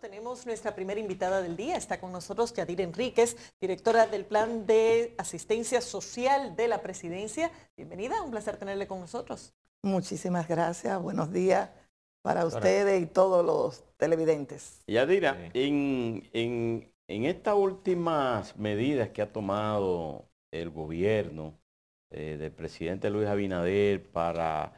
Tenemos nuestra primera invitada del día. Está con nosotros Yadir Enríquez, directora del Plan de Asistencia Social de la Presidencia. Bienvenida, un placer tenerle con nosotros. Muchísimas gracias. Buenos días para ustedes y todos los televidentes. Yadira, en estas últimas medidas que ha tomado el gobierno del presidente Luis Abinader para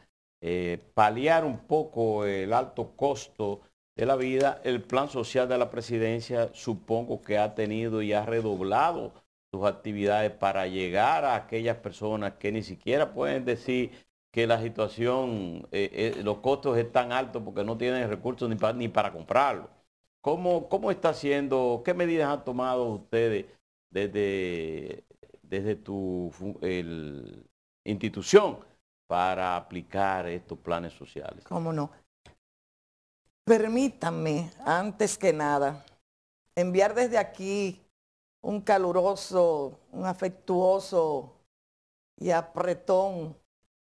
paliar un poco el alto costo de la vida, el plan social de la presidencia supongo que ha tenido y ha redoblado sus actividades para llegar a aquellas personas que ni siquiera pueden decir que la situación, los costos están altos porque no tienen recursos ni para comprarlo. ¿Cómo está haciendo, qué medidas han tomado ustedes desde tu institución para aplicar estos planes sociales? ¿Cómo no? Permítanme, antes que nada, enviar desde aquí un caluroso, un afectuoso y apretón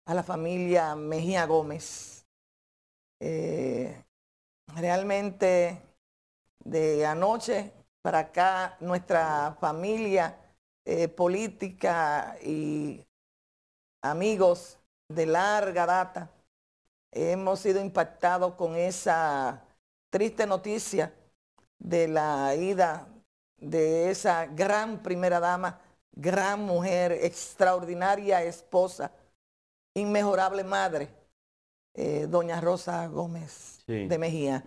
a la familia Mejía Gómez. Realmente de anoche para acá nuestra familia política y amigos de larga data hemos sido impactados con esa triste noticia de la ida de esa gran primera dama, gran mujer, extraordinaria esposa, inmejorable madre, doña Rosa Gómez de Mejía.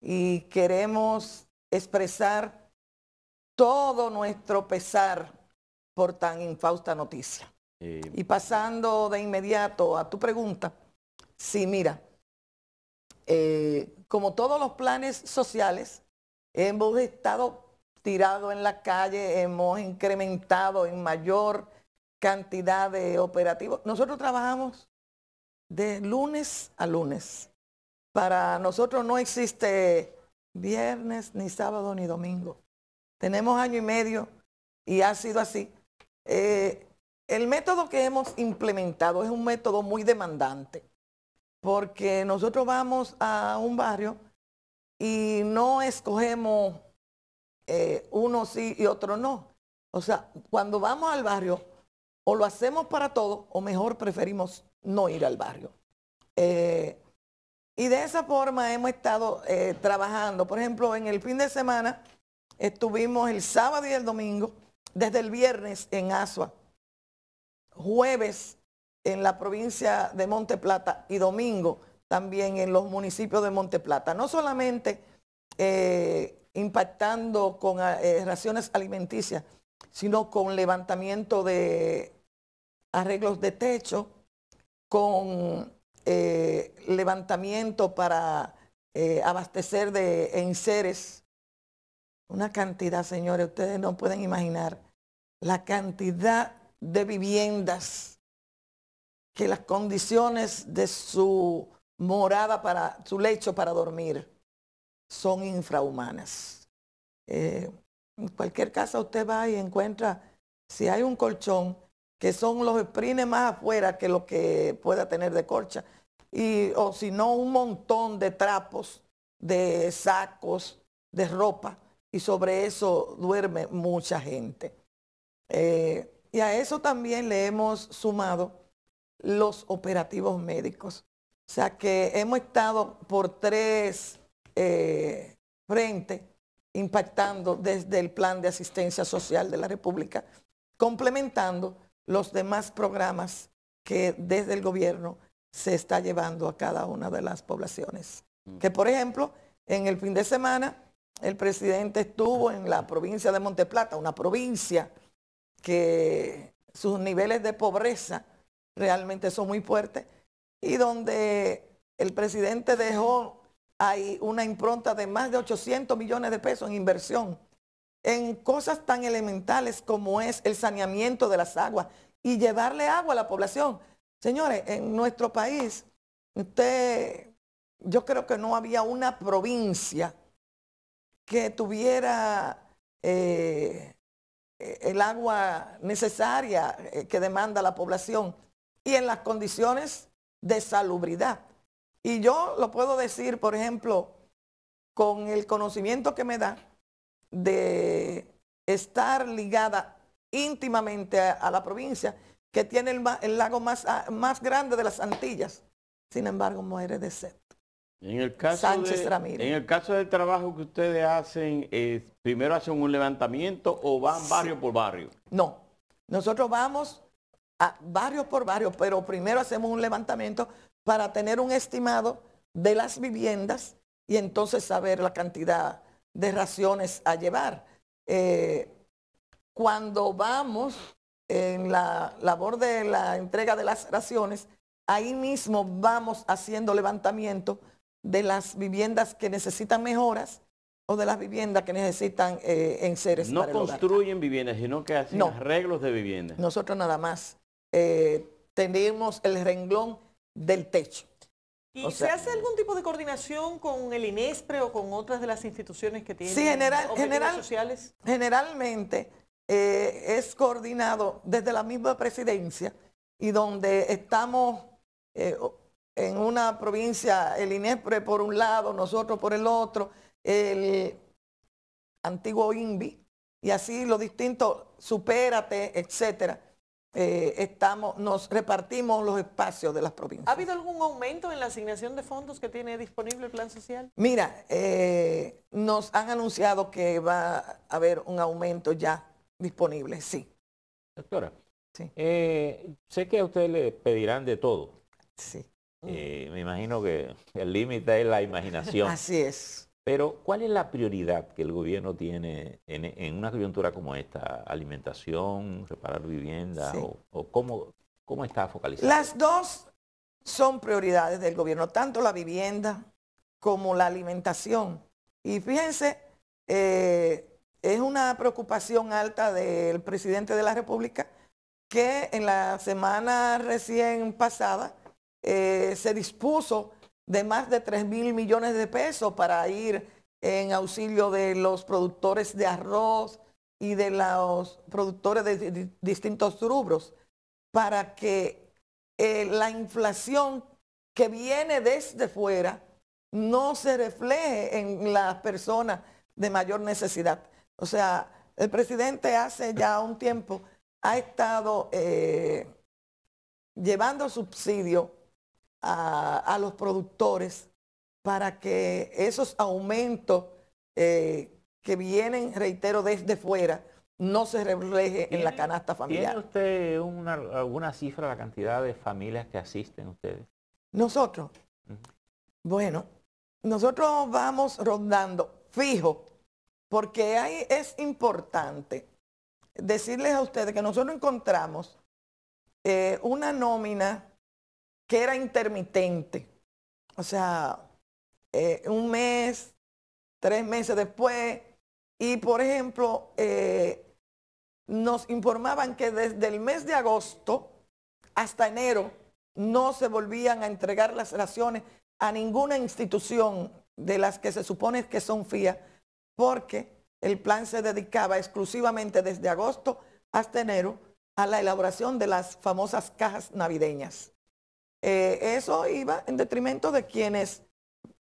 Y queremos expresar todo nuestro pesar por tan infausta noticia. Y pasando de inmediato a tu pregunta, sí, mira, como todos los planes sociales, hemos estado tirados en la calle, hemos incrementado en mayor cantidad de operativos. Nosotros trabajamos de lunes a lunes. Para nosotros no existe viernes, ni sábado, ni domingo. Tenemos año y medio y ha sido así. El método que hemos implementado es un método muy demandante, porque nosotros vamos a un barrio y no escogemos uno sí y otro no. O sea, cuando vamos al barrio, o lo hacemos para todos, o mejor preferimos no ir al barrio. Y de esa forma hemos estado trabajando. Por ejemplo, en el fin de semana estuvimos el sábado y el domingo, desde el viernes en Asua, jueves en la provincia de Monte Plata y domingo también en los municipios de Monte Plata. No solamente impactando con raciones alimenticias, sino con levantamiento de arreglos de techo, con levantamiento para abastecer de enseres. Una cantidad, señores, ustedes no pueden imaginar la cantidad de viviendas que las condiciones de su morada, para su lecho para dormir, son infrahumanas. En cualquier casa usted va y encuentra, si hay un colchón, que son los sprines más afuera que lo que pueda tener de colcha, o si no, un montón de trapos, de sacos, de ropa, y sobre eso duerme mucha gente. Y a eso también le hemos sumado los operativos médicos. O sea que hemos estado por tres frentes impactando desde el Plan de Asistencia Social de la República, complementando los demás programas que desde el gobierno se está llevando a cada una de las poblaciones. Que por ejemplo, en el fin de semana, el presidente estuvo en la provincia de Monte Plata, una provincia que sus niveles de pobreza realmente son muy fuertes y donde el presidente dejó ahí una impronta de más de 800 millones de pesos en inversión en cosas tan elementales como es el saneamiento de las aguas y llevarle agua a la población. Señores, en nuestro país, yo creo que no había una provincia que tuviera el agua necesaria que demanda la población y en las condiciones de salubridad. Y yo lo puedo decir, por ejemplo, con el conocimiento que me da de estar ligada íntimamente a la provincia, que tiene el lago más grande de las Antillas. Sin embargo, muere de sed. En el caso Sánchez Ramírez. En el caso del trabajo que ustedes hacen, ¿primero hacen un levantamiento o van barrio por barrio? No, nosotros vamos a barrio por barrio, pero primero hacemos un levantamiento para tener un estimado de las viviendas y entonces saber la cantidad de raciones a llevar. Cuando vamos en la labor de la entrega de las raciones, ahí mismo vamos haciendo levantamiento de las viviendas que necesitan mejoras o de las viviendas que necesitan enseres. No construyen viviendas, sino que hacen arreglos de viviendas. Nosotros nada más tenemos el renglón del techo. ¿Y se hace algún tipo de coordinación con el INESPRE o con otras de las instituciones que tienen objetivos sociales? Generalmente es coordinado desde la misma presidencia y donde estamos en una provincia, el INESPRE por un lado, nosotros por el otro, el antiguo INVI, y así los distintos, Supérate, etcétera. Nos repartimos los espacios de las provincias. ¿Ha habido algún aumento en la asignación de fondos que tiene disponible el Plan Social? Mira, nos han anunciado que va a haber un aumento ya disponible, sí. Doctora, sí. Sé que a usted le pedirán de todo. Sí. Me imagino que el límite es la imaginación. Así es. Pero, ¿cuál es la prioridad que el gobierno tiene en una coyuntura como esta? ¿Alimentación, reparar viviendas? Sí. ¿O cómo está focalizado? Las dos son prioridades del gobierno, tanto la vivienda como la alimentación. Y fíjense, es una preocupación alta del presidente de la República que en la semana recién pasada se dispuso de más de 3.000 millones de pesos para ir en auxilio de los productores de arroz y de los productores de distintos rubros, para que la inflación que viene desde fuera no se refleje en las personas de mayor necesidad. O sea, el presidente hace ya un tiempo ha estado llevando subsidio a los productores para que esos aumentos que vienen, reitero, desde fuera, no se refleje en la canasta familiar. ¿Tiene usted alguna cifra de la cantidad de familias que asisten ustedes? Nosotros, bueno, nosotros vamos rondando fijo, porque ahí es importante decirles a ustedes que nosotros encontramos una nómina que era intermitente. O sea, un mes, 3 meses después. Y, por ejemplo, nos informaban que desde el mes de agosto hasta enero no se volvían a entregar las raciones a ninguna institución de las que se supone que son FIA, porque el plan se dedicaba exclusivamente desde agosto hasta enero a la elaboración de las famosas cajas navideñas. Eso iba en detrimento de quienes,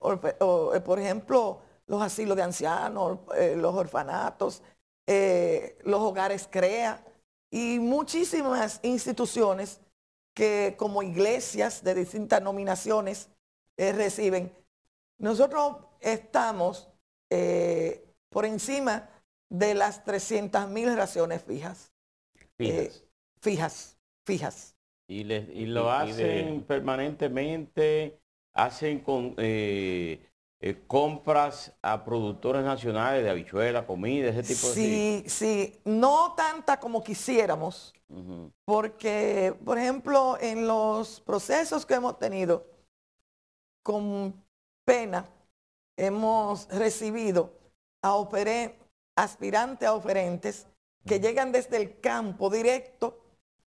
por ejemplo, los asilos de ancianos, los orfanatos, los hogares CREA y muchísimas instituciones que como iglesias de distintas nominaciones reciben. Nosotros estamos por encima de las 300.000 raciones fijas. Fijas. Y lo hacen permanentemente, hacen con compras a productores nacionales de habichuela, comida, ese tipo de cosas. Sí, no tanta como quisiéramos, porque, por ejemplo, en los procesos que hemos tenido, con pena, hemos recibido aspirantes a oferentes que llegan desde el campo directo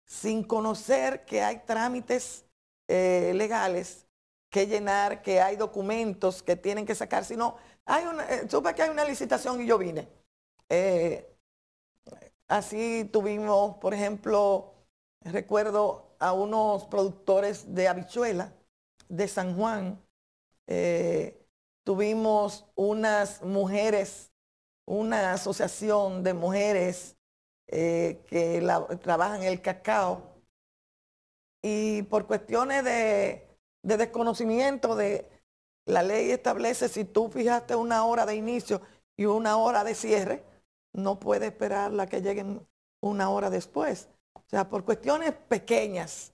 sin conocer que hay trámites legales que llenar, que hay documentos que tienen que sacar. Si no, supe que hay una licitación y yo vine. Así tuvimos, por ejemplo, recuerdo a unos productores de habichuela de San Juan, tuvimos unas mujeres, una asociación de mujeres que trabajan el cacao, y por cuestiones de desconocimiento de la ley establece, si tú fijaste una hora de inicio y una hora de cierre, no puedes esperar la que lleguen una hora después. O sea, por cuestiones pequeñas.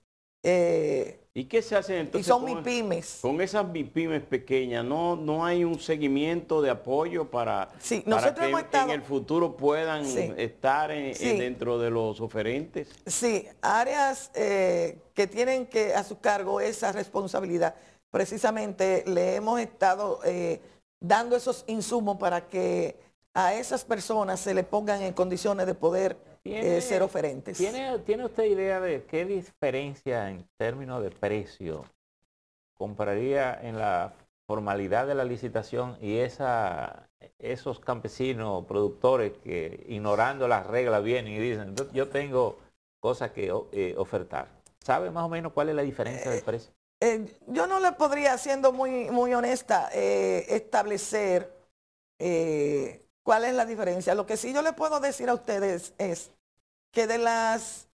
¿Y qué se hace entonces? Y son MIPYMES. Con esas MIPYMES pequeñas, ¿no hay un seguimiento de apoyo para, Sí, para nosotros que hemos estado, en el futuro puedan sí, estar sí, dentro de los oferentes? Sí, áreas que tienen que a su cargo esa responsabilidad. Precisamente le hemos estado dando esos insumos para que a esas personas se le pongan en condiciones de poder ser oferentes. ¿Tiene usted idea de qué diferencia en términos de precio compraría en la formalidad de la licitación y esos campesinos productores que ignorando las reglas vienen y dicen, yo tengo cosas que ofertar? ¿Sabe más o menos cuál es la diferencia del precio? Yo no le podría, siendo muy honesta, establecer cuál es la diferencia. Lo que sí yo le puedo decir a ustedes es que de las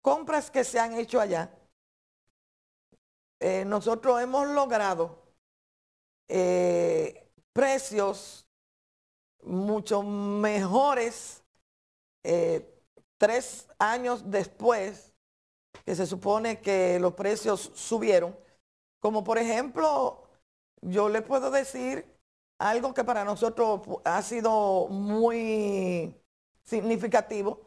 compras que se han hecho allá, nosotros hemos logrado precios mucho mejores 3 años después, que se supone que los precios subieron. Como por ejemplo, yo le puedo decir algo que para nosotros ha sido muy significativo,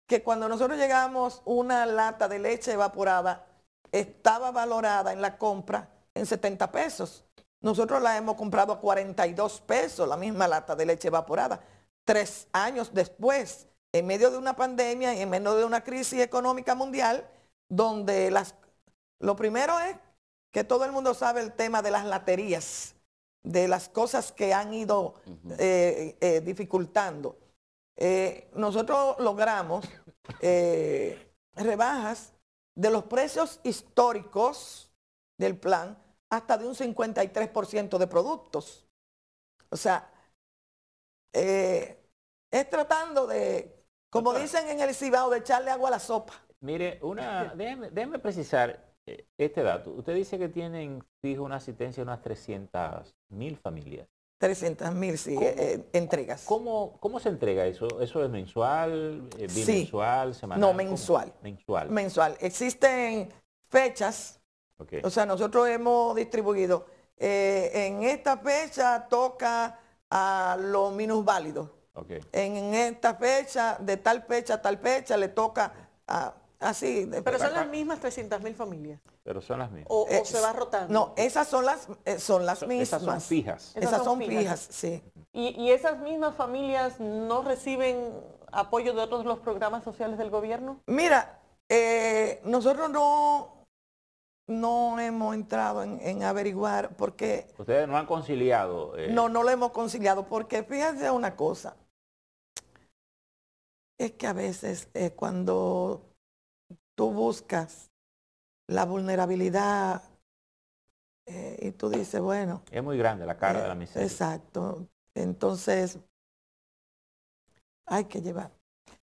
que cuando nosotros llegamos, una lata de leche evaporada estaba valorada en la compra en 70 pesos. Nosotros la hemos comprado a 42 pesos, la misma lata de leche evaporada. 3 años después, en medio de una pandemia y en medio de una crisis económica mundial, donde lo primero es que todo el mundo sabe el tema de las laterías, de las cosas que han ido dificultando. Nosotros logramos rebajas de los precios históricos del plan hasta de un 53% de productos. O sea, es tratando de, como dicen en el Cibao, de echarle agua a la sopa. Mire, déjeme precisar este dato. Usted dice que tienen fijo una asistencia de unas 300.000 familias. 300.000, sí, entregas. ¿Cómo se entrega eso? ¿Eso es mensual, bimensual, sí, semanal? No, mensual. Mensual. Mensual. Existen fechas, okay. O sea, nosotros hemos distribuido, en esta fecha toca a los minusválidos. Okay. En esta fecha, de tal fecha a tal fecha, le toca a... Así, pero son las mismas 300.000 familias. Pero son las mismas. O se va rotando. No, esas son las mismas. Esas son fijas. Esas son fijas, sí. ¿Y esas mismas familias no reciben apoyo de otros los programas sociales del gobierno? Mira, nosotros no hemos entrado en averiguar porque... Ustedes no han conciliado. No lo hemos conciliado porque fíjense una cosa. Es que a veces cuando tú buscas la vulnerabilidad y tú dices, bueno... Es muy grande la carga de la miseria. Exacto. Entonces, hay que llevar.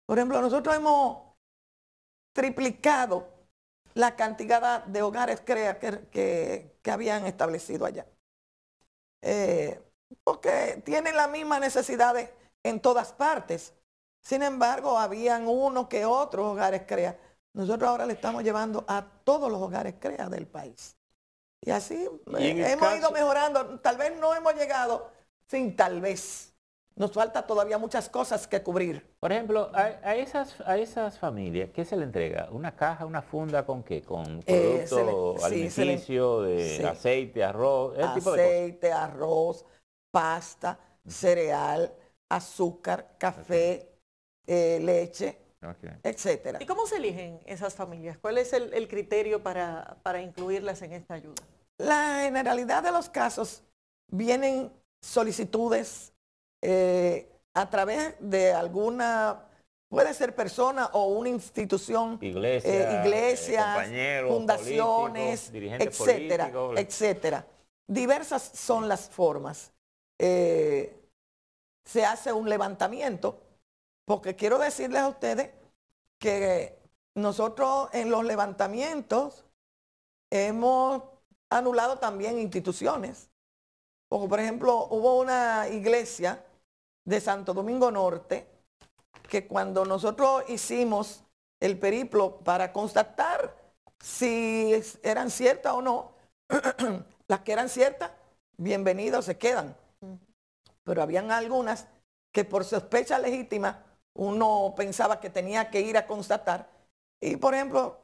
Por ejemplo, nosotros hemos triplicado la cantidad de hogares CREA que habían establecido allá. Porque tienen las mismas necesidades en todas partes. Sin embargo, habían uno que otros hogares CREA. Nosotros ahora le estamos llevando a todos los hogares CREA del país. Y así hemos ido mejorando. Tal vez no hemos llegado, sin tal vez. Nos falta todavía muchas cosas que cubrir. Por ejemplo, a esas familias, ¿qué se le entrega? ¿Una caja, una funda con qué? ¿Con productos alimenticios, aceite, arroz? Ese tipo de cosas. Aceite, arroz, pasta, cereal, azúcar, café, leche, etcétera. ¿Y cómo se eligen esas familias? ¿Cuál es el criterio para incluirlas en esta ayuda? La generalidad de los casos vienen solicitudes a través de alguna, puede ser persona o una institución, iglesia, fundaciones, etcétera, etcétera. diversas son las formas. Se hace un levantamiento, porque quiero decirles a ustedes que nosotros en los levantamientos hemos anulado también instituciones. Como por ejemplo, hubo una iglesia de Santo Domingo Norte que cuando nosotros hicimos el periplo para constatar si eran ciertas o no, las que eran ciertas, bienvenidos, se quedan. Pero habían algunas que por sospecha legítima uno pensaba que tenía que ir a constatar. Y por ejemplo,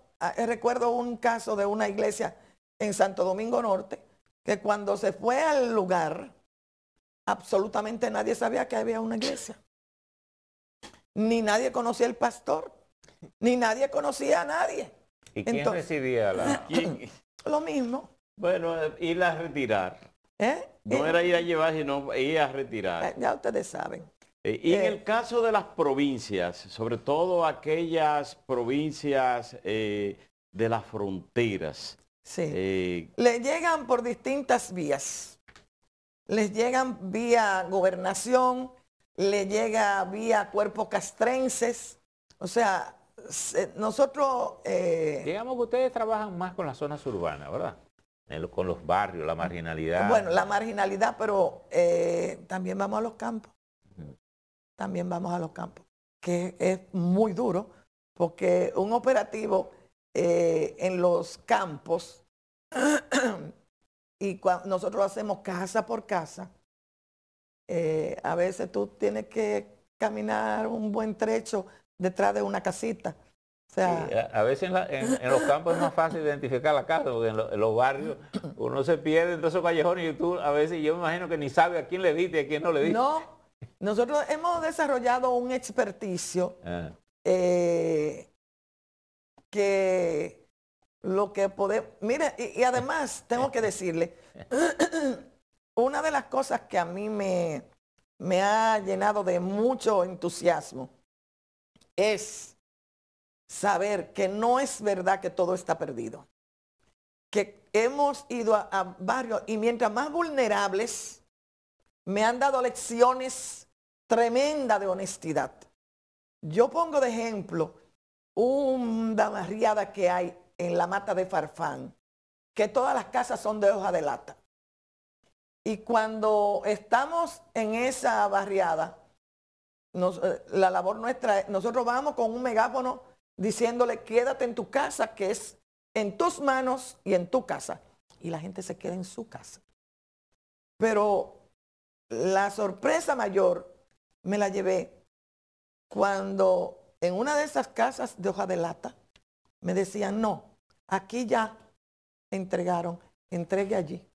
recuerdo un caso de una iglesia en Santo Domingo Norte que cuando se fue al lugar, absolutamente nadie sabía que había una iglesia. Ni nadie conocía al pastor, ni nadie conocía a nadie. ¿Y quién residía la...? Lo mismo. Bueno, ir a retirar. No era ir a llevar, sino ir a retirar. Ya ustedes saben. Y en el caso de las provincias, sobre todo aquellas provincias de las fronteras. Sí. Le llegan por distintas vías. Les llegan vía gobernación, le llega vía cuerpos castrenses. O sea, nosotros... Digamos que ustedes trabajan más con las zonas urbanas, ¿verdad? Con los barrios, la marginalidad. Bueno, la marginalidad, pero también vamos a los campos. También vamos a los campos, que es muy duro, porque un operativo en los campos, y cuando nosotros hacemos casa por casa, a veces tú tienes que caminar un buen trecho detrás de una casita. O sea, sí, a veces en los campos es más fácil identificar la casa, porque en los barrios uno se pierde entre esos callejones y tú a veces, yo me imagino que ni sabe a quién le diste y a quién no le diste. No, nosotros hemos desarrollado un experticio que lo que podemos... Mire, y además tengo que decirle, una de las cosas que a mí me ha llenado de mucho entusiasmo es saber que no es verdad que todo está perdido. Que hemos ido a barrios y mientras más vulnerables me han dado lecciones tremendas de honestidad. Yo pongo de ejemplo una barriada que hay en la Mata de Farfán, que todas las casas son de hoja de lata. Y cuando estamos en esa barriada, la labor nuestra, nosotros vamos con un megáfono diciéndole, quédate en tu casa, que es en tus manos y en tu casa. Y la gente se queda en su casa. Pero la sorpresa mayor me la llevé cuando en una de esas casas de hoja de lata me decían, no, aquí ya entregaron, entregue allí.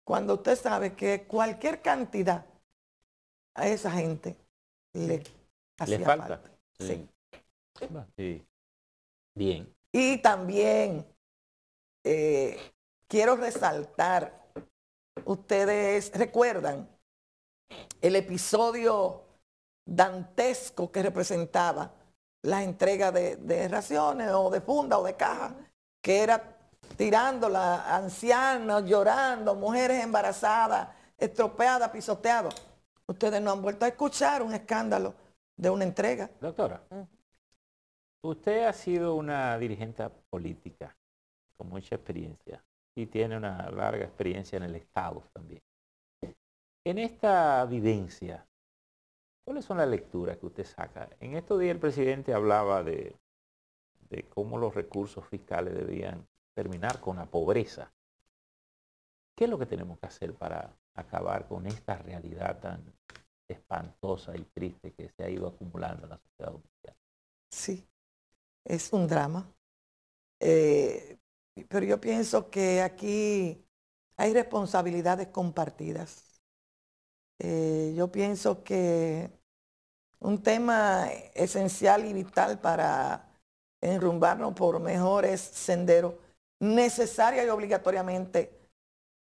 Cuando usted sabe que cualquier cantidad a esa gente le falta. Sí. Sí. Bien. Y también quiero resaltar, ustedes recuerdan el episodio dantesco que representaba la entrega de raciones o de funda o de caja, que era tirando a ancianos, llorando, mujeres embarazadas, estropeadas, pisoteadas. Ustedes no han vuelto a escuchar un escándalo de una entrega. Doctora, usted ha sido una dirigente política con mucha experiencia y tiene una larga experiencia en el Estado también. En esta vivencia, ¿cuáles son las lecturas que usted saca? En estos días el presidente hablaba de cómo los recursos fiscales debían terminar con la pobreza. ¿Qué es lo que tenemos que hacer para acabar con esta realidad tan espantosa y triste que se ha ido acumulando en la sociedad dominicana? Sí, es un drama. Pero yo pienso que aquí hay responsabilidades compartidas. Yo pienso que un tema esencial y vital para enrumbarnos por mejores senderos, necesaria y obligatoriamente,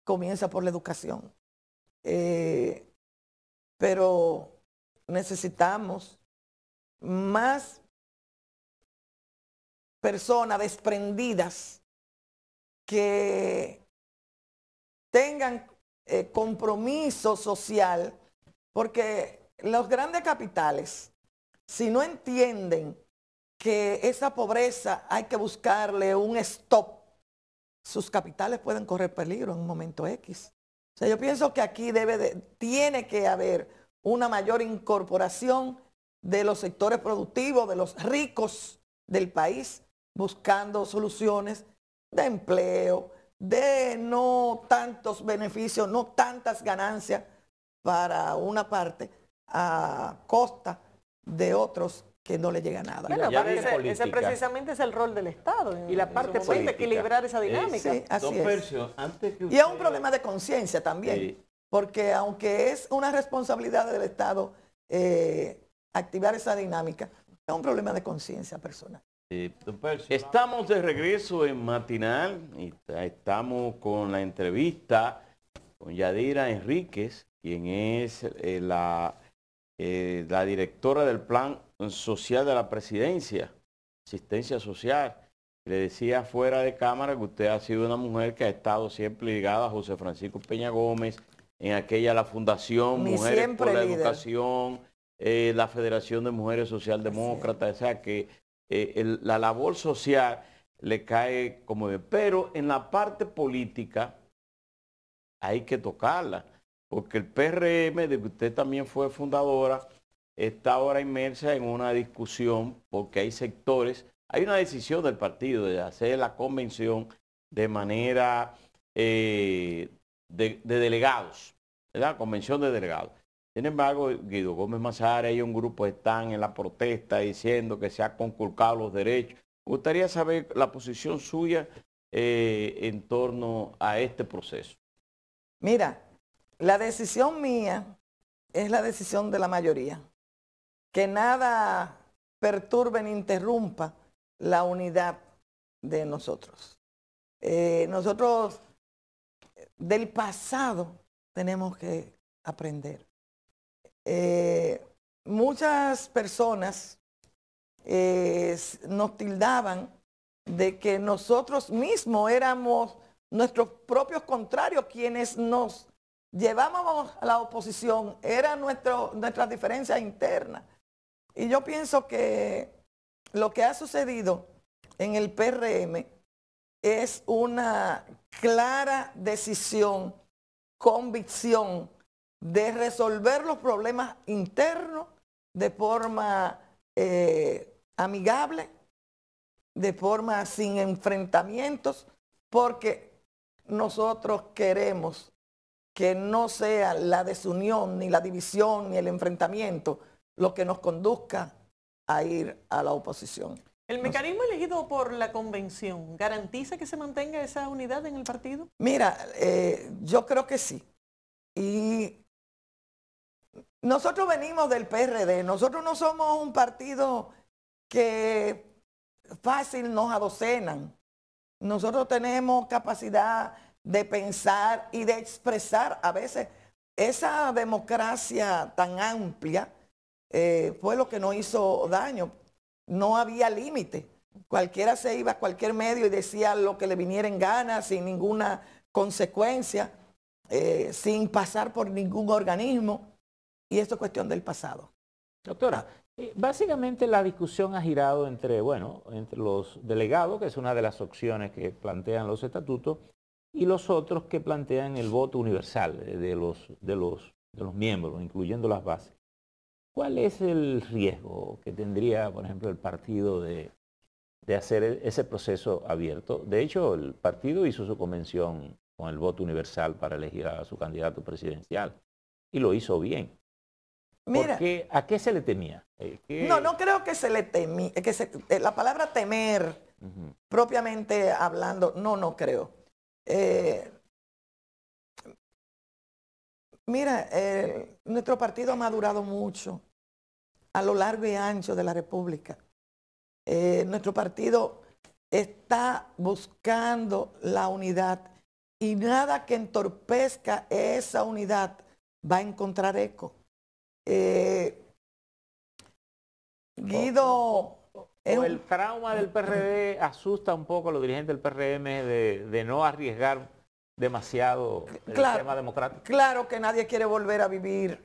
comienza por la educación. Pero necesitamos más personas desprendidas que tengan compromiso social, porque los grandes capitales, si no entienden que esa pobreza hay que buscarle un stop, sus capitales pueden correr peligro en un momento X. O sea, yo pienso que aquí tiene que haber una mayor incorporación de los sectores productivos, de los ricos del país, buscando soluciones de empleo, de no tantos beneficios, no tantas ganancias para una parte a costa de otros que no le llega nada. Bueno, Ya ese precisamente es el rol del Estado. Y la parte política. Equilibrar esa dinámica. Sí, así Don es. Percio, antes que Y es un usted- problema de conciencia también, Sí. porque aunque es una responsabilidad del Estado activar esa dinámica, es un problema de conciencia personal. Don Percio, estamos de regreso en Matinal y estamos con la entrevista con Yadira Enríquez, quien es la directora del Plan Social de la Presidencia, Asistencia Social. Le decía fuera de cámara que usted ha sido una mujer que ha estado siempre ligada a José Francisco Peña Gómez, en aquella la Fundación Mi Mujeres por siempre la líder. Educación, la Federación de Mujeres Socialdemócratas, o sea que la labor social le cae como bien. Pero en la parte política hay que tocarla, porque el PRM, de que usted también fue fundadora, está ahora inmersa en una discusión, porque hay sectores, hay una decisión del partido de hacer la convención de manera de delegados, ¿verdad? Convención de delegados. Sin embargo, Guido Gómez Mazara y un grupo están en la protesta diciendo que se han conculcado los derechos. Me gustaría saber la posición suya en torno a este proceso. Mira, la decisión mía es la decisión de la mayoría. Que nada perturbe ni interrumpa la unidad de nosotros. Nosotros del pasado tenemos que aprender. Muchas personas nos tildaban de que nosotros mismos éramos nuestros propios contrarios, quienes nos llevábamos a la oposición, eran nuestras diferencias internas. Y yo pienso que lo que ha sucedido en el PRM es una clara decisión, convicción de resolver los problemas internos de forma amigable, de forma sin enfrentamientos, porque nosotros queremos que no sea la desunión, ni la división, ni el enfrentamiento lo que nos conduzca a ir a la oposición. ¿El mecanismo elegido por la convención garantiza que se mantenga esa unidad en el partido? Mira, yo creo que sí. Y nosotros venimos del PRD, nosotros no somos un partido que fácil nos adocenan. Nosotros tenemos capacidad de pensar y de expresar a veces esa democracia tan amplia. Fue lo que nos hizo daño. No había límite. Cualquiera se iba a cualquier medio y decía lo que le viniera en gana, sin ninguna consecuencia, sin pasar por ningún organismo. Y esto es cuestión del pasado. Doctora, básicamente la discusión ha girado entre los delegados, que es una de las opciones que plantean los estatutos, y los otros que plantean el voto universal de los miembros, incluyendo las bases. ¿Cuál es el riesgo que tendría, por ejemplo, el partido de hacer ese proceso abierto? De hecho, el partido hizo su convención con el voto universal para elegir a su candidato presidencial y lo hizo bien. Mira, ¿A qué se le temía? no creo que se le temía, la palabra temer, propiamente hablando, no creo. Mira, nuestro partido ha madurado mucho a lo largo y ancho de la República. Nuestro partido está buscando la unidad y nada que entorpezca esa unidad va a encontrar eco. Guido... el trauma del PRD asusta un poco a los dirigentes del PRM de no arriesgar demasiado el Claro, tema democrático? claro que nadie quiere volver a vivir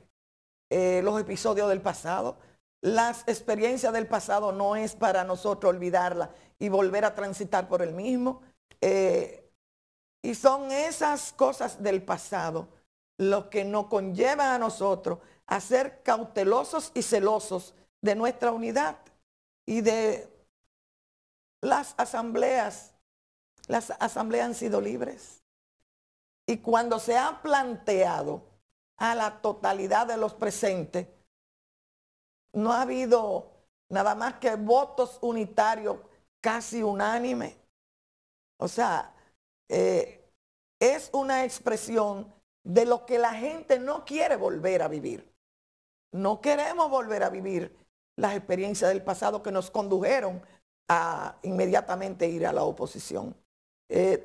los episodios del pasado. Las experiencias del pasado no es para nosotros olvidarlas y volver a transitar por el mismo. Y son esas cosas del pasado lo que nos conllevan a nosotros a ser cautelosos y celosos de nuestra unidad y de las asambleas. Las asambleas han sido libres. Y cuando se ha planteado a la totalidad de los presentes, no ha habido nada más que votos unitarios casi unánime. O sea, es una expresión de lo que la gente no quiere volver a vivir. No queremos volver a vivir las experiencias del pasado que nos condujeron a inmediatamente ir a la oposición.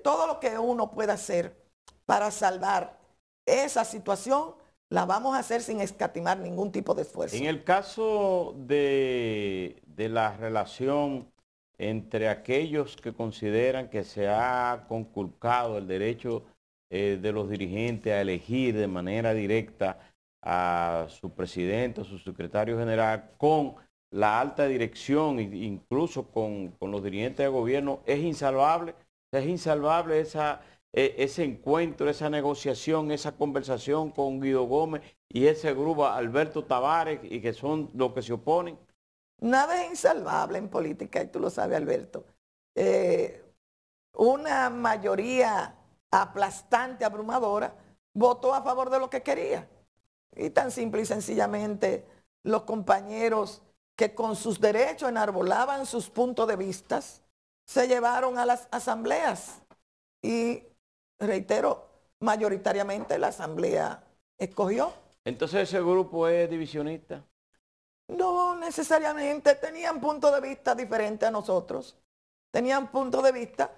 Todo lo que uno pueda hacer para salvar esa situación, la vamos a hacer sin escatimar ningún tipo de esfuerzo. En el caso de la relación entre aquellos que consideran que se ha conculcado el derecho de los dirigentes a elegir de manera directa a su presidente, a su secretario general, con la alta dirección e incluso con los dirigentes de gobierno, es insalvable ese encuentro, esa negociación, esa conversación con Guido Gómez y ese grupo Alberto Tavares, y que son los que se oponen. Nada es insalvable en política, y tú lo sabes, Alberto. Una mayoría aplastante, abrumadora, votó a favor de lo que quería. Y tan simple y sencillamente los compañeros que con sus derechos enarbolaban sus puntos de vista, se llevaron a las asambleas. Y reitero, mayoritariamente la asamblea escogió. Entonces ese grupo es divisionista. No necesariamente, tenían puntos de vista diferentes a nosotros. Tenían puntos de vista,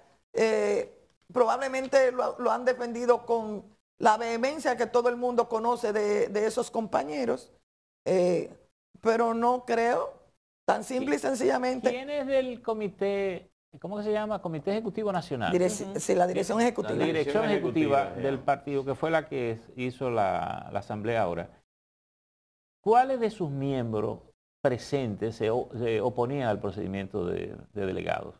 probablemente lo han defendido con la vehemencia que todo el mundo conoce de esos compañeros, pero no creo, tan simple y sencillamente. ¿Quién es del comité, cómo que se llama? Comité Ejecutivo Nacional. Sí, la dirección ejecutiva. La dirección ejecutiva del partido, que fue la que hizo la asamblea ahora. ¿Cuáles de sus miembros presentes se oponían al procedimiento de delegados?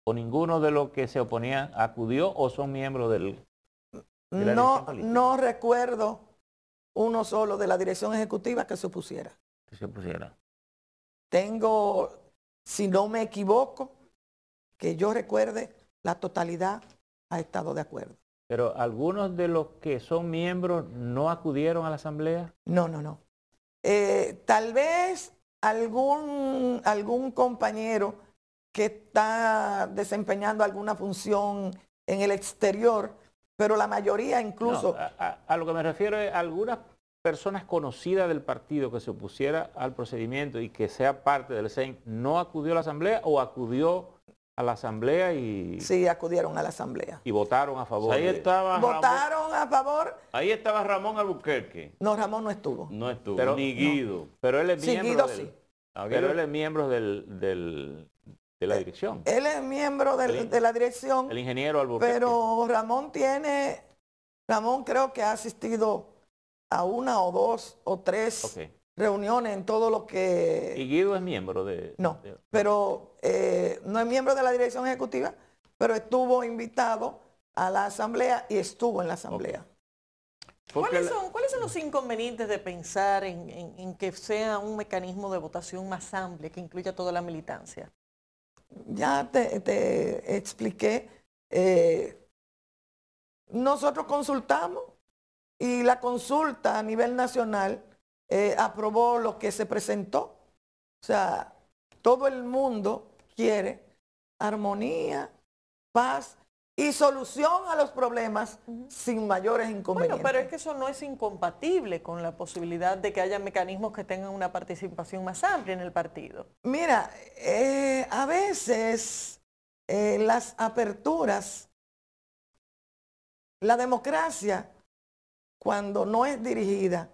¿O ninguno de los que se oponían acudió o son miembros de la dirección política? No recuerdo uno solo de la dirección ejecutiva que se opusiera. Que se opusiera. Tengo, si no me equivoco, que yo recuerde, la totalidad ha estado de acuerdo. Pero algunos de los que son miembros no acudieron a la asamblea. No. Tal vez algún compañero que está desempeñando alguna función en el exterior, pero la mayoría incluso... No, a lo que me refiero es algunas personas conocidas del partido que se opusiera al procedimiento y que sea parte del CEN, ¿no acudió a la asamblea o acudió a la asamblea y... Sí, acudieron a la asamblea. Y votaron a favor. Ahí estaba ¿Votaron a favor? Ahí estaba Ramón Albuquerque. No, Ramón no estuvo. No estuvo, Pero, ni Guido. No. Pero él es Sí, miembro Guido del, sí. pero él es miembro de la dirección. Él es miembro de la dirección. El ingeniero Albuquerque. Pero Ramón creo que ha asistido a una o dos o tres reuniones en todo lo que... ¿Y Guido es miembro de...? No, pero no es miembro de la dirección ejecutiva, pero estuvo invitado a la asamblea y estuvo en la asamblea. ¿Cuáles son los inconvenientes de pensar en que sea un mecanismo de votación más amplio que incluya toda la militancia? Ya te expliqué. Nosotros consultamos y la consulta a nivel nacional aprobó lo que se presentó. O sea, todo el mundo quiere armonía, paz y solución a los problemas sin mayores inconvenientes. Bueno, pero es que eso no es incompatible con la posibilidad de que haya mecanismos que tengan una participación más amplia en el partido. Mira, a veces las aperturas, la democracia, cuando no es dirigida,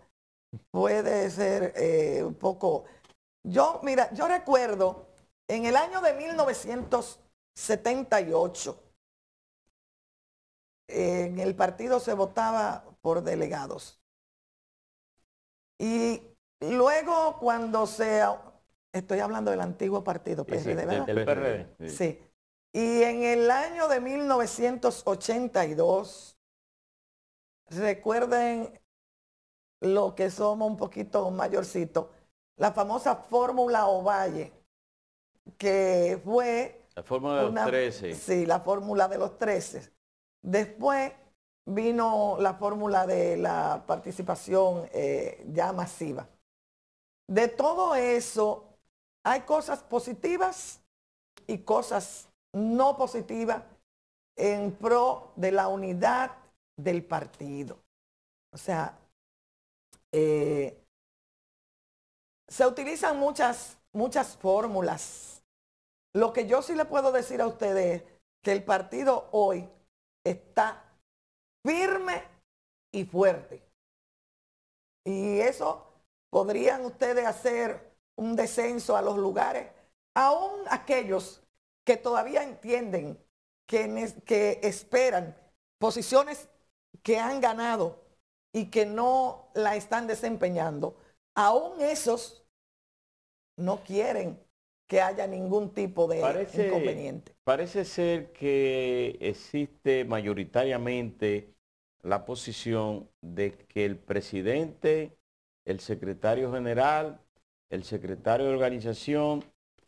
puede ser un poco... Yo recuerdo en el año de 1978, en el partido se votaba por delegados. Y luego cuando estoy hablando del antiguo partido PRD, ¿verdad? Del PRD. Sí. Y en el año de 1982, recuerden lo que somos un poquito mayorcitos, la famosa fórmula Ovalle, que fue... La fórmula de los 13. Sí, la fórmula de los 13. Después vino la fórmula de la participación ya masiva. De todo eso, hay cosas positivas y cosas no positivas en pro de la unidad del partido. O sea, se utilizan muchas fórmulas. Lo que yo sí le puedo decir a ustedes es que el partido hoy está firme y fuerte. Y eso podrían ustedes hacer un descenso a los lugares, aún aquellos que todavía entienden que esperan posiciones que han ganado y que no la están desempeñando, aún esos no quieren que haya ningún tipo de inconveniente. Parece ser que existe mayoritariamente la posición de que el presidente, el secretario general, el secretario de organización,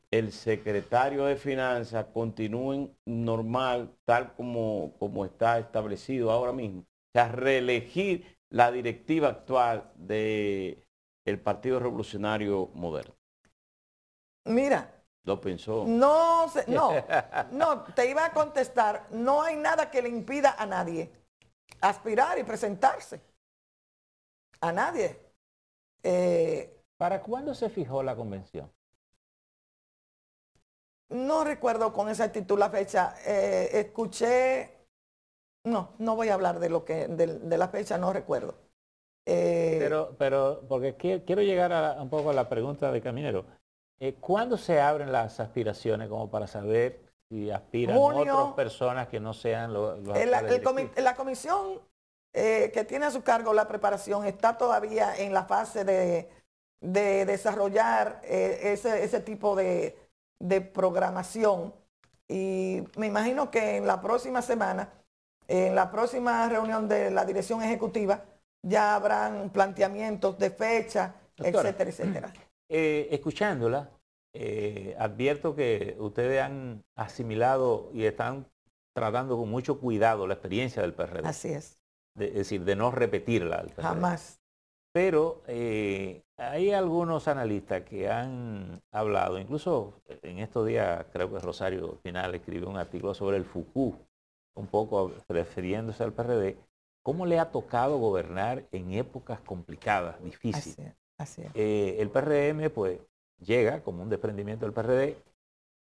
el secretario de finanzas continúen normal, tal como está establecido ahora mismo. O sea, reelegir la directiva actual del Partido Revolucionario Moderno. Mira. Lo pensó. No, te iba a contestar, no hay nada que le impida a nadie aspirar y presentarse. A nadie. ¿Para cuándo se fijó la convención? No recuerdo con exactitud la fecha. Escuché, no voy a hablar de la fecha, no recuerdo. Pero porque quiero llegar un poco a la pregunta de Caminero. ¿Cuándo se abren las aspiraciones como para saber si aspiran otras personas que no sean los la comisión que tiene a su cargo la preparación está todavía en la fase de desarrollar ese tipo de programación, y me imagino que en la próxima semana, en la próxima reunión de la dirección ejecutiva, ya habrán planteamientos de fecha, doctora, etcétera, etcétera. Escuchándola, advierto que ustedes han asimilado y están tratando con mucho cuidado la experiencia del PRD. Así es. Es decir, de no repetirla al PRD. Jamás. Pero hay algunos analistas que han hablado, incluso en estos días creo que Rosario Pinal escribió un artículo sobre el FUCU, un poco refiriéndose al PRD, cómo le ha tocado gobernar en épocas complicadas, difíciles. Así es. El PRM pues llega como un desprendimiento del PRD,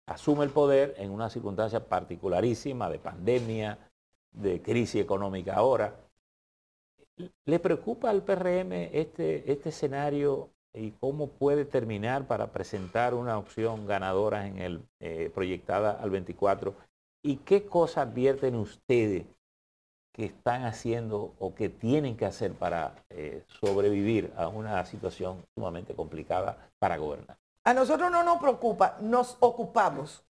asume el poder en una circunstancia particularísima de pandemia, de crisis económica ahora. ¿Le preocupa al PRM este escenario y cómo puede terminar para presentar una opción ganadora en el proyectada al 24? ¿Y qué cosas advierten ustedes que están haciendo o que tienen que hacer para sobrevivir a una situación sumamente complicada para gobernar? A nosotros no nos preocupa, nos ocupamos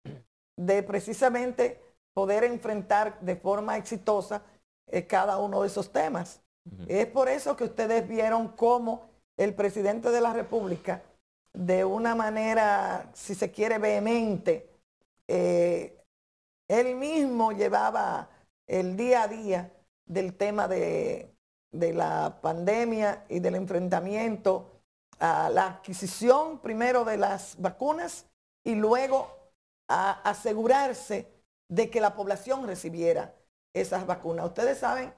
de precisamente poder enfrentar de forma exitosa cada uno de esos temas. Es por eso que ustedes vieron cómo el presidente de la República, de una manera, si se quiere, vehemente, él mismo llevaba el día a día del tema de la pandemia y del enfrentamiento a la adquisición primero de las vacunas y luego a asegurarse de que la población recibiera esas vacunas. Ustedes saben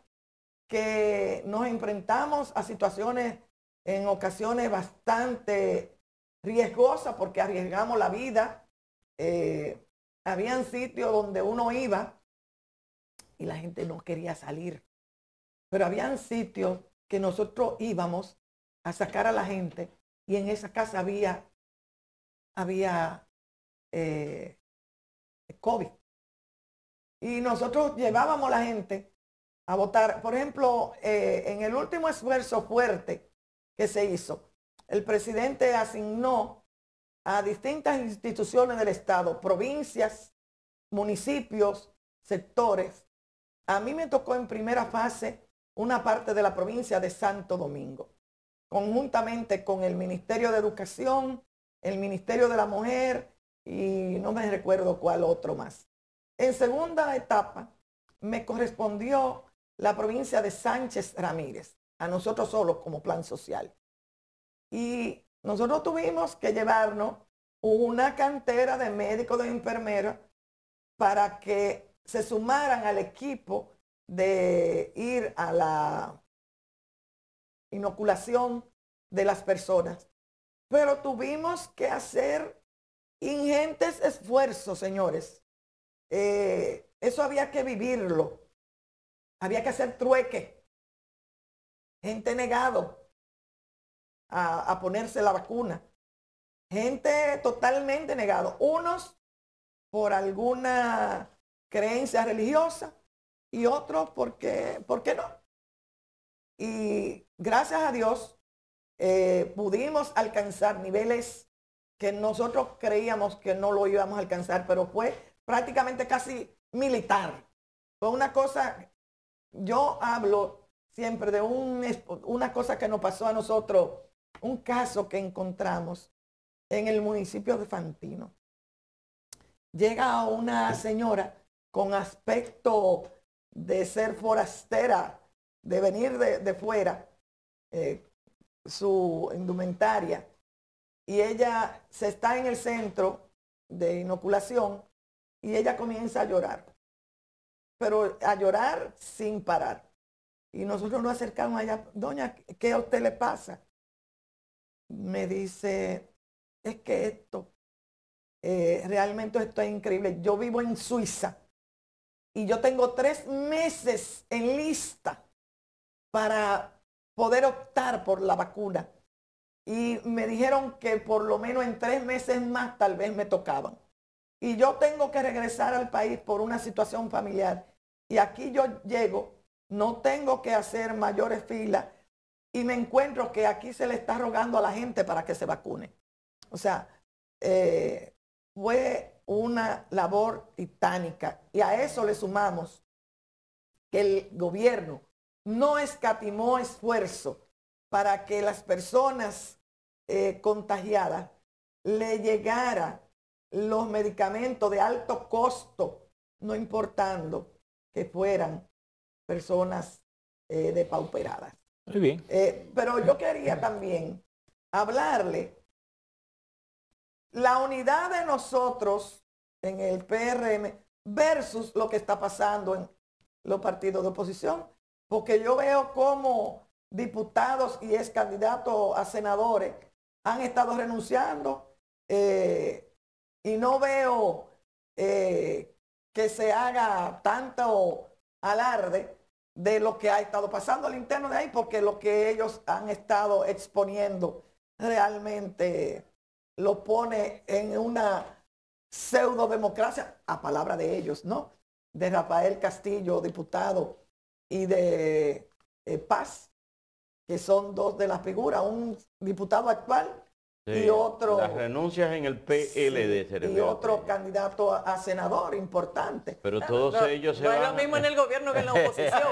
que nos enfrentamos a situaciones en ocasiones bastante riesgosas porque arriesgamos la vida. Habían sitios donde uno iba y la gente no quería salir, pero habían sitios que nosotros íbamos a sacar a la gente y en esa casa había COVID. Y nosotros llevábamos a la gente a votar. Por ejemplo, en el último esfuerzo fuerte que se hizo, el presidente asignó a distintas instituciones del Estado, provincias, municipios, sectores. A mí me tocó en primera fase una parte de la provincia de Santo Domingo, conjuntamente con el Ministerio de Educación, el Ministerio de la Mujer y no me recuerdo cuál otro más. En segunda etapa me correspondió la provincia de Sánchez Ramírez, a nosotros solos como plan social. Y nosotros tuvimos que llevarnos una cantera de médicos, de enfermeras, para que se sumaran al equipo de ir a la inoculación de las personas. Pero tuvimos que hacer ingentes esfuerzos, señores. Eso había que vivirlo. Había que hacer trueque. Gente negado a ponerse la vacuna. Gente totalmente negado. Unos por alguna creencia religiosa y otros porque, ¿por qué no? Y gracias a Dios pudimos alcanzar niveles que nosotros creíamos que no lo íbamos a alcanzar, pero fue prácticamente casi militar. Fue una cosa, yo hablo siempre de una cosa que nos pasó a nosotros, un caso que encontramos en el municipio de Fantino. Llega una señora con aspecto de ser forastera, de venir de fuera, su indumentaria, y ella se está en el centro de inoculación y ella comienza a llorar, pero a llorar sin parar. Y nosotros nos acercamos allá, doña, ¿qué a usted le pasa? Me dice, es que realmente esto es increíble. Yo vivo en Suiza y yo tengo 3 meses en lista para poder optar por la vacuna. Y me dijeron que por lo menos en 3 meses más tal vez me tocaban. Y yo tengo que regresar al país por una situación familiar. Y aquí yo llego, no tengo que hacer mayores filas y me encuentro que aquí se le está rogando a la gente para que se vacune. O sea, fue una labor titánica. Y a eso le sumamos que el gobierno no escatimó esfuerzo para que las personas contagiadas le llegara los medicamentos de alto costo, no importando que fueran personas depauperadas. Muy bien. Pero yo quería también hablarle la unidad de nosotros en el PRM versus lo que está pasando en los partidos de oposición, porque yo veo cómo diputados y ex candidatos a senadores han estado renunciando y no veo que se haga tanto alarde de lo que ha estado pasando al interno de ahí, porque lo que ellos han estado exponiendo realmente lo pone en una pseudo democracia, a palabra de ellos, ¿no? De Rafael Castillo, diputado, y de Paz, que son 2 de las figuras, un diputado actual y otro... Las renuncias en el PLD. Sí, y otro candidato a senador importante. Pero todos ellos se no van... es lo mismo en el gobierno que en la oposición.